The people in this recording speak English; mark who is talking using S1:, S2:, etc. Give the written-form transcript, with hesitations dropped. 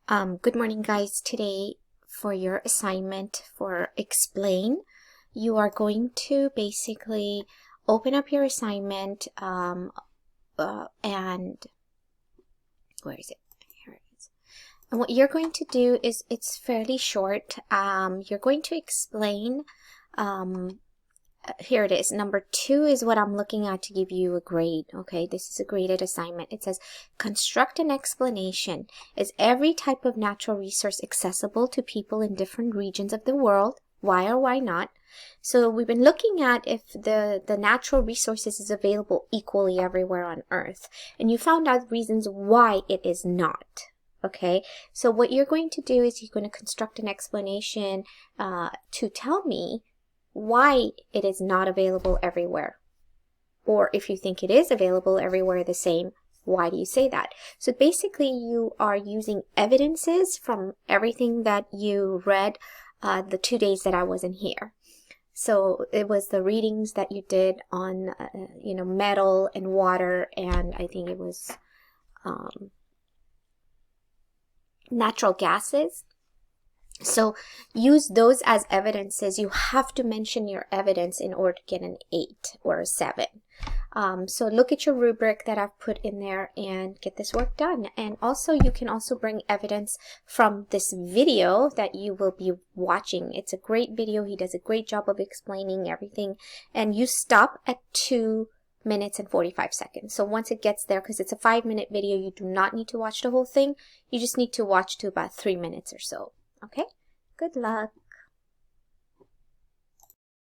S1: Good morning, guys. Today, for your assignment for Explain, you are going to basically open up your assignment and where is it? Here it is. And what you're going to do is it's fairly short. You're going to explain. Here it is. Number 2 is what I'm looking at to give you a grade. Okay, this is a graded assignment. It says, construct an explanation. Is every type of natural resource accessible to people in different regions of the world? Why or why not? So we've been looking at if the natural resources is available equally everywhere on Earth. And you found out reasons why it is not. Okay, so what you're going to do is you're going to construct an explanation to tell me why it is not available everywhere. Or if you think it is available everywhere the same, why do you say that? So basically you are using evidences from everything that you read the 2 days that I wasn't here. So it was the readings that you did on metal and water, and I think it was natural gases. So use those as evidences. You have to mention your evidence in order to get an 8 or a 7. So look at your rubric that I've put in there and get this work done. And also you can also bring evidence from this video that you will be watching. It's a great video. He does a great job of explaining everything. And you stop at 2 minutes and 45 seconds. So once it gets there, because it's a 5-minute video, you do not need to watch the whole thing. You just need to watch to about 3 minutes or so. Okay, good luck.